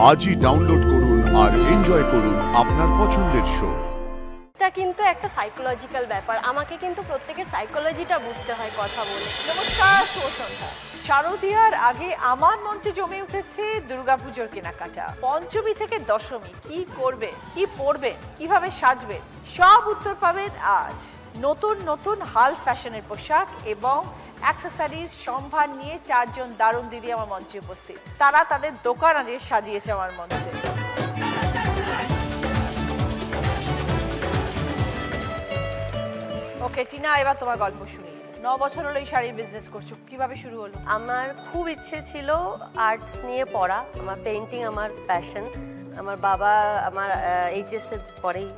আজই ডাউনলোড করুন আর এনজয় করুন আপনার পছন্দের শো। এটা কিন্তু একটা সাইকোলজিক্যাল ব্যাপার, আমাকে কিন্তু প্রত্যেকের সাইকোলজিটা বুঝতে হয় কথা বলে। নমস্কার, শুভ সন্ধ্যা। শারদীয়ার আগে আমার মঞ্চে জমে উঠেছে দুর্গাপুজোর কেনাকাটা। পঞ্চমী থেকে দশমী কি করবে, কি পরবে, কিভাবে সাজবে, সব উত্তর পাবেন আজ। নতুন নতুন হাল ফ্যাশনের পোশাক এবং অ্যাক্সেসরিজ সম্ভার নিয়ে চারজন দারুণ দিদি আমার মঞ্চে উপস্থিত। তারা তাদের দোকান আজ সাজিয়েছে আমার মঞ্চে। ওকে টিনা, এবার তোমার গল্প শুনি। 9 বছর হলো এই শাড়ির বিজনেস করছো, কিভাবে শুরু হলো? আমার খুব ইচ্ছে ছিল আর্টস নিয়ে পড়া, আমার পেইন্টিং আমার প্যাশন। আমার বাবা আমার এইচএস এর পরেই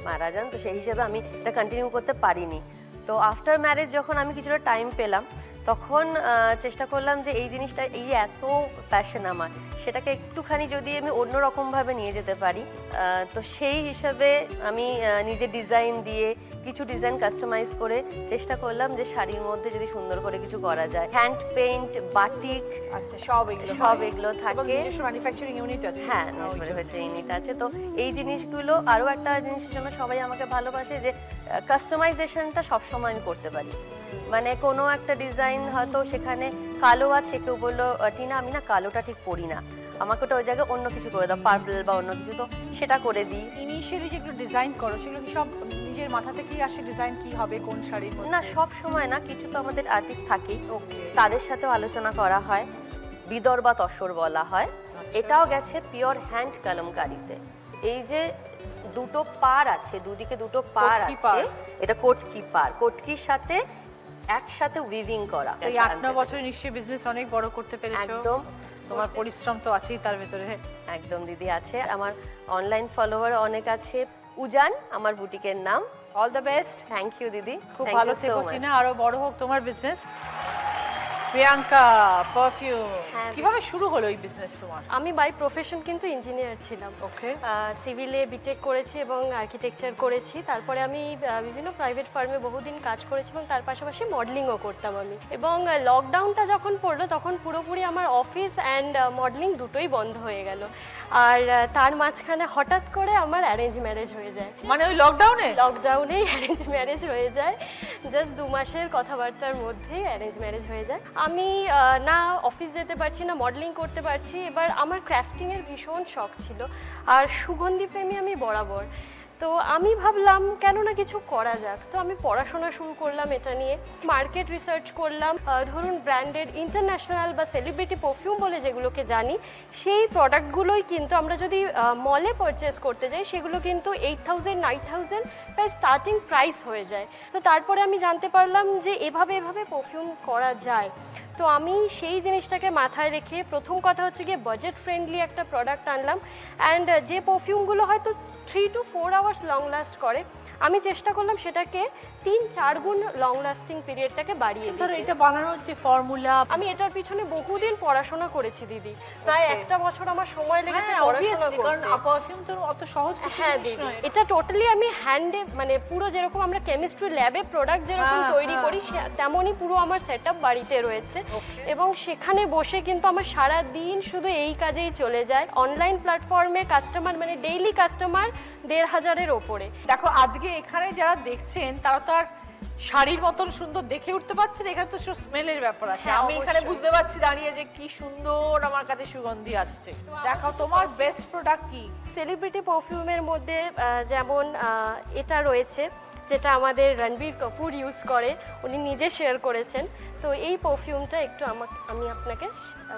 মারা যান, তো সেই হিসেবে আমি এটা কন্টিনিউ করতে পারিনি। তো আফটার ম্যারেজ যখন আমি কিছুটা টাইম পেলাম তখন চেষ্টা করলাম যে এই জিনিসটা, এই এত প্যাশন আমার, সেটাকে একটুখানি যদি আমি অন্যরকমভাবে নিয়ে যেতে পারি। তো সেই হিসাবে আমি নিজে ডিজাইন দিয়ে কিছু ডিজাইন কাস্টমাইজ করে চেষ্টা করলাম যে শাড়ির মধ্যে যদি সুন্দর করে কিছু করা যায়। হ্যান্ড পেইন্ট, বাটিক, আচ্ছা সব এগুলো থাকে। নিজস্ব ম্যানুফ্যাকচারিং ইউনিট আছে? হ্যাঁ, ম্যানুফ্যাকচারিং ইউনিট আছে। তো এই জিনিসগুলো আরও একটা জিনিসের জন্য সবাই আমাকে ভালোবাসে যে কাস্টমাইজেশনটা সবসময় আমি করতে পারি। মানে কোনো একটা ডিজাইন হয়তো সেখানে কালো আছে, কেউ বললো টিনা আমি না কালোটা ঠিক পরি না, আমাকে ওটা ওই জায়গায় অন্য কিছু করে দাও, পার্পল বা অন্য কিছু, তো সেটা করে দিই। ইনিশিয়ালি যেগুলো ডিজাইন করো সেগুলো কি সব নিজের মাথা থেকেই আসে ডিজাইন কি হবে কোন শাড়ির? না, সব সময় না, কিছু তো আমাদের আর্টিস্ট থাকেই, তাদের সাথেও আলোচনা করা হয়, বিদর বা তসর বলা হয়। এটাও গেছে পিওর হ্যান্ড কলমকারিতে। এই যে দুটো পার আছে, দুদিকে দুটো পার আছে, এটা কোটকি পার, কোটকির সাথে একসাথে উইভিং করা। এই 8-9 বছর নিশ্চয়ই বিজনেস অনেক বড় করতে পেরেছো। একদম, তোমার পরিশ্রম তো আছেই তার ভিতরে। একদম দিদি আছে। আমার অনলাইন ফলোয়ার অনেক আছে। উজান আমার বুটিকের নাম। All the best. Thank you দিদি, খুব ভালো থেকো টিনা, আরো বড় হোক তোমার বিজনেস। প্রিয়াঙ্কা, পারফিউম, কিভাবে শুরু হলো এই বিজনেস তোমার? আমি বাই প্রফেশন কিন্তু ইঞ্জিনিয়ার ছিলাম। ওকে। সিভিলে বিটেক করেছি এবং আর্কিটেকচার করেছি। তারপরে আমি বিভিন্ন প্রাইভেট ফার্মে বহুদিন কাজ করেছি এবং তার পাশাপাশি মডেলিংও করতাম আমি। এবং লকডাউনটা যখন পড়লো তখন পুরোপুরি আমার অফিস অ্যান্ড মডেলিং দুটোই বন্ধ হয়ে গেল। আর তার মাঝখানে হঠাৎ করে আমার অ্যারেঞ্জ ম্যারেজ হয়ে যায়। মানে ওই লকডাউনেই অ্যারেঞ্জ ম্যারেজ হয়ে যায়। জাস্ট 2 মাসের কথাবার্তার মধ্যেই অ্যারেঞ্জ ম্যারেজ হয়ে যায়। আমি না অফিস যেতে পারছি না, মডেলিং করতে পারছি। এবার আমার ক্রাফটিংয়ের ভীষণ শখ ছিল আর সুগন্ধি প্রেমী আমি বরাবর। তো আমি ভাবলাম কেন না কিছু করা যাক। তো আমি পড়াশোনা শুরু করলাম এটা নিয়ে, মার্কেট রিসার্চ করলাম। ধরুন ব্র্যান্ডেড ইন্টারন্যাশনাল বা সেলিব্রিটি পারফিউম বলে যেগুলোকে জানি, সেই প্রোডাক্টগুলোই কিন্তু আমরা যদি মলে পারচেস করতে যাই সেগুলো কিন্তু 8,000-9,000 প্রায় স্টার্টিং প্রাইস হয়ে যায়। তো তারপরে আমি জানতে পারলাম যে এভাবে পারফিউম করা যায়। তো আমি সেই জিনিসটাকে মাথায় রেখে প্রথম কথা হচ্ছে গিয়ে বাজেট ফ্রেন্ডলি একটা প্রোডাক্ট আনলাম। অ্যান্ড যে পারফিউমগুলো হয়তো 3 to 4 আওয়ার্স লং লাস্ট করে, আমি চেষ্টা করলাম সেটাকে 3-4 গুণ লং লাস্টিং পিরিয়ডটাকে বাড়িয়ে দিতে। এটা বানানোর যে ফর্মুলা, আমি এটার পিছনে বহুদিন পড়াশোনা করেছি দিদি, প্রায় 1টা বছর আমার সময় লেগেছে পড়াশোনা করতে। কারণ পারফিউম তো অত সহজ কিছু হ্যাঁ দিদি, এটা টোটালি আমি হ্যান্ডে, মানে পুরো যেরকম আমরা কেমিস্ট্রি ল্যাবে প্রোডাক্ট যেরকম তৈরি করি তেমনই পুরো আমার সেটআপ বাড়িতে রয়েছে। এবং সেখানে বসে কিন্তু আমার সারা দিন শুধু এই কাজেই চলে যায়। অনলাইন প্ল্যাটফর্মে কাস্টমার, মানে ডেইলি কাস্টমার 1,500-এর ওপরে। দেখো আজকে এখানে যারা দেখছেন তারা তো আর শাড়ির মতন সুন্দর দেখে উঠতে পারছে না, এখানে তো স্মেলের ব্যাপার আছে। আমি এখানে বুঝতে পারছি দাঁড়িয়ে যে কি সুন্দর আমার কাছে সুগন্ধি আসছে। দেখো তোমার বেস্ট প্রোডাক্ট কি? সেলিব্রিটি পারফিউমের মধ্যে যেমন এটা রয়েছে, যেটা আমাদের রণবীর কাপুর ইউজ করে, উনি নিজে শেয়ার করেছেন। তো এই পারফিউমটা একটু আমি আপনাকে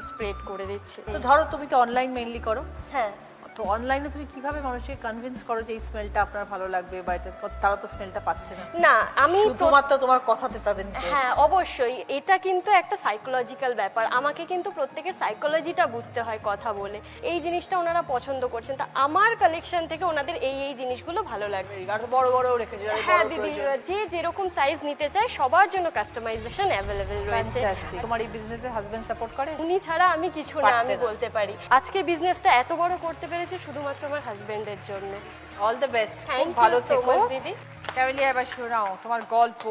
স্প্রেড করে দিচ্ছি। তো ধরো তুমি তো অনলাইন মেইনলি করো। হ্যাঁ, তো অনলাইনে তুমি কিভাবে মানুষকে কনভিন্স করো যে এই স্মেলটা আপনার ভালো লাগবে, বা তারা তো স্মেলটা পাচ্ছে না? না, আমি শুধুমাত্র তোমার কথাতে তাদের। হ্যাঁ অবশ্যই, এটা কিন্তু একটা সাইকোলজিক্যাল ব্যাপার, আমাকে কিন্তু প্রত্যেকের সাইকোলজিটা বুঝতে হয় কথা বলে। এই জিনিসটা ওনারা পছন্দ করছেন, তা আমার কালেকশন থেকে ওনাদের এই জিনিসগুলো ভালো লাগবে। আর বড় বড় রেখেছে। হ্যাঁ দিদি, যে যেরকম সাইজ নিতে চায় সবার জন্য কাস্টমাইজেশন অ্যাভেলেবেল রয়েছে। তোমার এই বিজনেসে হাজবেন্ড সাপোর্ট করে? উনি ছাড়া আমি কিছু না, আমি বলতে পারি। আজকে বিজনেসটা এত বড় করতে পেরেছি শুধুমাত্র আমার হাজবেন্ডের জন্য। অল দ্য বেস্ট, থ্যাংক খুব ইউ ভালো সো থেকো। মাচ দিদি। ক্যামেলিয়া, এবার শোনাও তোমার গল্প।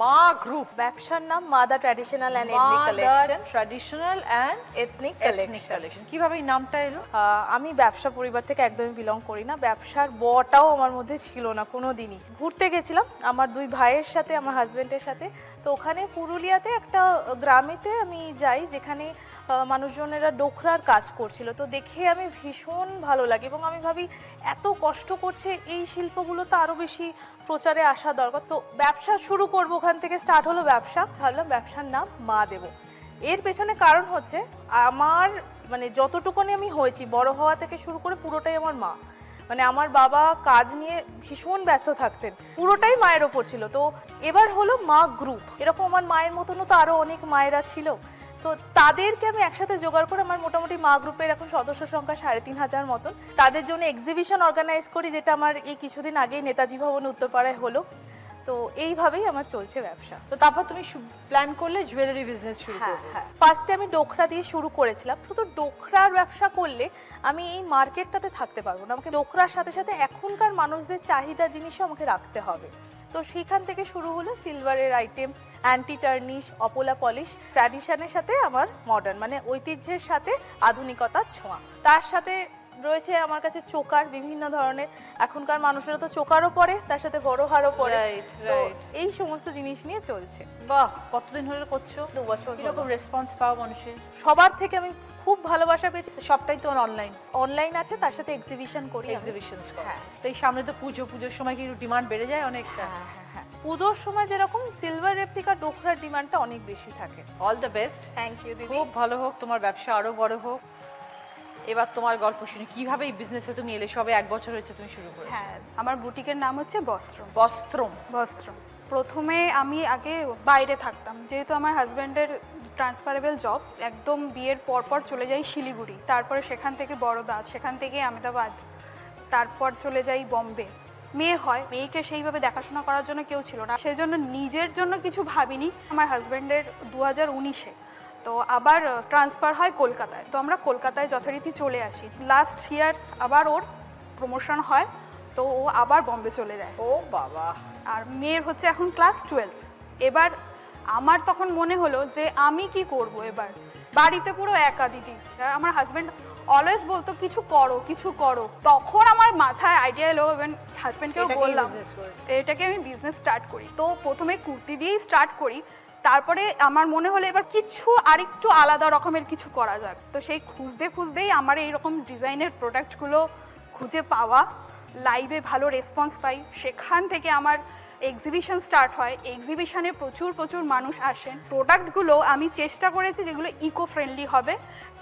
মা গ্রুপ, ব্যবসার নাম মাদা traditional and ethnic collection. Traditional and ethnic ethnic collection, কিভাবে এই নামটা এলো? আমি ব্যবসা পরিবার থেকে একদমই বিলং করি না, ব্যবসার বটাও আমার মধ্যে ছিল না কোনো দিনই। ঘুরতে গেছিলাম আমার দুই ভাইয়ের সাথে, আমার হাজবেন্ডের সাথে। তো ওখানে পুরুলিয়াতে একটা গ্রামেতে আমি যাই যেখানে মানুষজনেরা ডোকরার কাজ করছিল। তো দেখে আমি ভীষণ ভালো লাগে এবং আমি ভাবি এত কষ্ট করছে, এই শিল্পগুলো তো আরও বেশি প্রচারে আসা দরকার। তো ব্যবসা শুরু করব, ওখান থেকে স্টার্ট হলো ব্যবসা। ভাবলাম ব্যবসার নাম মা দেব। এর পেছনে কারণ হচ্ছে আমার মানে যতটুকুনি আমি হয়েছি বড় হওয়া থেকে শুরু করে পুরোটাই আমার মা। মানে আমার বাবা কাজ নিয়ে ভীষণ ব্যস্ত থাকতেন, পুরোটাই মায়ের ওপর ছিল। তো এবার হলো মা গ্রুপ, এরকম আমার মায়ের মতনও তো আরও অনেক মায়েরা ছিল। তো তাদেরকে আমি একসাথে জোগাড় করে আমার মোটামুটি মা গ্রুপের এখন সদস্য সংখ্যা ৩,৫০০ মতন। তাদের জন্য এক্সিবিশন অর্গানাইজ করি, যেটা আমার এই কিছুদিন আগেই নেতাজি ভবন উত্তরপাড়ায় হলো। তো এইভাবেই আমার চলছে ব্যবসা। তো তারপর তুমি প্ল্যান করলে জুয়েলারি বিজনেস শুরু হ্যাঁ করবে। হ্যাঁ, ফার্স্টে আমি ডোকরা দিয়ে শুরু করেছিলাম। শুধু ডোকরার ব্যবসা করলে আমি এই মার্কেটটাতে থাকতে পারবো না, আমাকে ডোকরার সাথে সাথে এখনকার মানুষদের চাহিদা জিনিসও আমাকে রাখতে হবে। তো সেখান থেকে শুরু হলো সিলভারের আইটেম, অ্যান্টি টার্নিশ, অপোলা পলিশ, ট্র্যাডিশনের সাথে আমার মডার্ন মানে ঐতিহ্যের সাথে আধুনিকতার ছোঁয়া। তার সাথে রয়েছে আমার কাছে চোকার বিভিন্ন ধরনের, এখনকার মানুষেরা তো চোকারও পরে, তার সাথে বড় হারও পরে। Right, তো right. এই সমস্ত জিনিস নিয়ে চলছে। বাহ, কতদিন হলো করছো? 2 বছর হলো। কিরকম রেসপন্স পাও মানুষের? সবার থেকে আমি খুব ভালোবাসা পেয়েছি। সবটাই তো অনলাইন অনলাইন আছে, তার সাথে এক্সিবিশন করি আমি। এক্সিবিশনস করো। হ্যাঁ। তো এই সামনে তো পুজোর সময় কি একটু ডিমান্ড বেড়ে যায় অনেকটা? হ্যাঁ হ্যাঁ হ্যাঁ, পুজোর সময় যেরকম সিলভার রেপ্লিকা ডোকরার ডিমান্ডটা অনেক বেশি থাকে। All the best, thank you দিদি। খুব ভালো হোক, তোমার ব্যবসা আরো বড় হোক। এবার তোমার গল্প শুনি, কিভাবে এই বিজনেসে তুমি এলে? সবে 1 বছর হয়েছে তুমি শুরু করেছো। হ্যাঁ, আমার বুটিকের নাম হচ্ছে বস্ত্রম। বস্ত্রম। বস্ত্রম প্রথমে আমি আগে বাইরে থাকতাম, যেহেতু আমার হাজব্যান্ডের ট্রান্সফারেবল জব, একদম বিয়ের পরপর চলে যাই শিলিগুড়ি, তারপরে সেখান থেকে বড়োদা, সেখান থেকে আহমেদাবাদ, তারপর চলে যাই বম্বে। মেয়ে হয়, মেয়েকে সেইভাবে দেখাশোনা করার জন্য কেউ ছিল না, সেই জন্য নিজের জন্য কিছু ভাবিনি। আমার হাজব্যান্ডের 2019-এ তো আবার ট্রান্সফার হয় কলকাতায়। তো আমরা কলকাতায় যথারীতি চলে আসি। লাস্ট ইয়ার আবার ওর প্রমোশন হয়, তো ও আবার বম্বে চলে যায়। ও বাবা। আর মেয়ের হচ্ছে এখন ক্লাস 12। এবার আমার তখন মনে হলো যে আমি কি করব, এবার বাড়িতে পুরো একা দিদি। আমার হাজব্যান্ড অলওয়েজ বলতো কিছু করো কিছু করো। তখন আমার মাথায় আইডিয়া এলো, এবং হাজব্যান্ডকেও বললাম এটাকে আমি বিজনেস স্টার্ট করি। তো প্রথমে কুর্তি দিয়েই স্টার্ট করি, তারপরে আমার মনে হলো এবার কিছু আরেকটু আলাদা রকমের কিছু করা যাক। তো সেই খুঁজতেই আমার এইরকম ডিজাইনের প্রোডাক্টগুলো খুঁজে পাওয়া, লাইভে ভালো রেসপন্স পাই, সেখান থেকে আমার এক্সিবিশন স্টার্ট হয়। এক্সিবিশনে প্রচুর মানুষ আসেন। প্রোডাক্টগুলো আমি চেষ্টা করেছি যেগুলো ইকো ফ্রেন্ডলি হবে,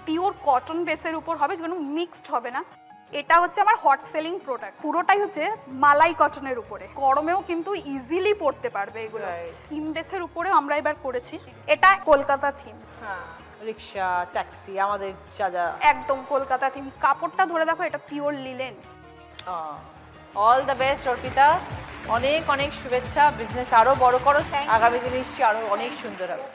পিওর কটন বেসের উপর হবে, যেগুলো মিক্সড হবে না। এটা হচ্ছে আমার হট সেলিং প্রোডাক্ট, পুরোটাই হচ্ছে মালাই কটনের উপরে, গরমেও কিন্তু ইজিলি পরতে পারবে এগুলো। থিম বেসের উপরেও আমরা এবার করেছি। এটা কলকাতা থিম। হ্যাঁ, রিক্সা, ট্যাক্সি, আমাদের যা একদম কলকাতা থিম। কাপড়টা ধরে দেখো, এটা pure linen. All the best Arpita, অনেক শুভেচ্ছা। বিজনেস আরো বড় করো, আগামী দিনে নিশ্চয়ই আরো অনেক সুন্দর হবে।